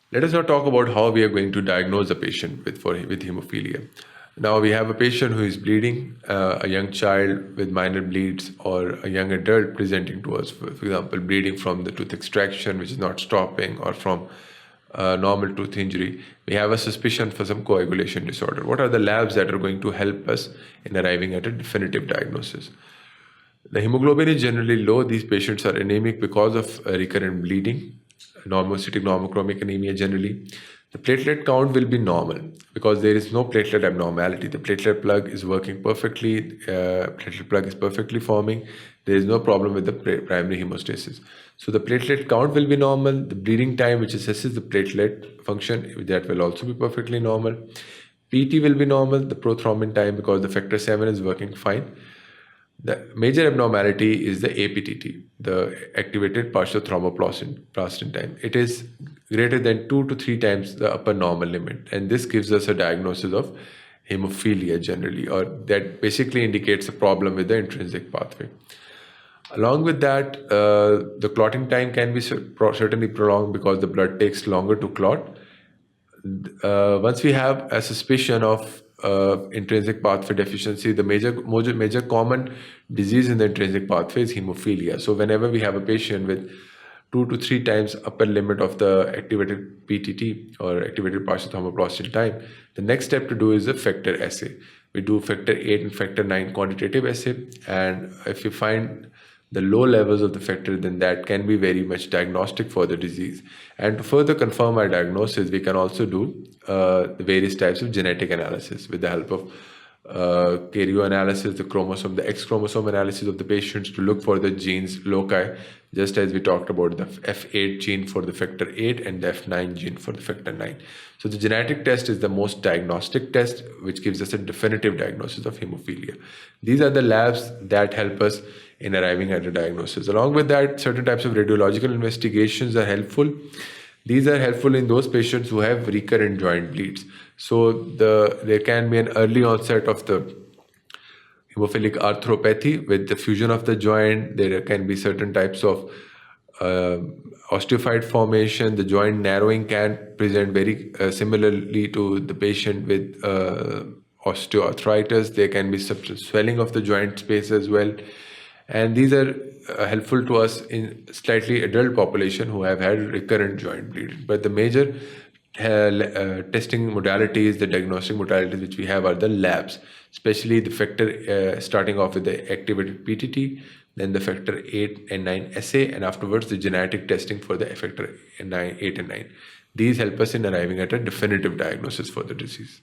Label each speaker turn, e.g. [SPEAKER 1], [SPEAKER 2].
[SPEAKER 1] Let us now talk about how we are going to diagnose a patient with hemophilia. Now we have a patient who is bleeding, a young child with minor bleeds, or a young adult presenting to us, for example, bleeding from the tooth extraction, which is not stopping, or from normal tooth injury. We have a suspicion for some coagulation disorder. What are the labs that are going to help us in arriving at a definitive diagnosis? The hemoglobin is generally low. These patients are anemic because of recurrent bleeding, normocytic normochromic anemia generally. The platelet count will be normal because there is no platelet abnormality. The platelet plug is working perfectly. Platelet plug is perfectly forming. There is no problem with the primary hemostasis. So the platelet count will be normal. The bleeding time, which assesses the platelet function, that will also be perfectly normal. PT will be normal. The prothrombin time, because the factor 7 is working fine. The major abnormality is the APTT, the activated partial thromboplastin time. It is greater than 2 to 3 times the upper normal limit, and this gives us a diagnosis of hemophilia generally, or that basically indicates a problem with the intrinsic pathway. Along with that, the clotting time can be certainly prolonged because the blood takes longer to clot. Once we have a suspicion of intrinsic pathway deficiency, the major common disease in the intrinsic pathway is hemophilia. So whenever we have a patient with 2 to 3 times upper limit of the activated PTT, or activated partial thromboplastin time, the next step to do is a factor assay. We do factor 8 and factor 9 quantitative assay, and if we find the low levels of the factor, then that can be very much diagnostic for the disease. And to further confirm our diagnosis, we can also do the various types of genetic analysis with the help of karyo analysis, the X chromosome analysis of the patients to look for the genes loci, just as we talked about the F8 gene for the factor 8 and the F9 gene for the factor 9. So the genetic test is the most diagnostic test, which gives us a definitive diagnosis of hemophilia. These are the labs that help us in arriving at a diagnosis. Along with that, certain types of radiological investigations are helpful. These are helpful in those patients who have recurrent joint bleeds. So there can be an early onset of the hemophilic arthropathy with the fusion of the joint. There can be certain types of osteophyte formation. The joint narrowing can present very similarly to the patient with osteoarthritis. There can be swelling of the joint space as well. And these are helpful to us in slightly adult population who have had recurrent joint bleeding. But the major testing modalities, the diagnostic modalities which we have are the labs, especially the factor, starting off with the activated PTT, then the factor 8 and 9 assay, and afterwards the genetic testing for the factor 8 and 9. These help us in arriving at a definitive diagnosis for the disease.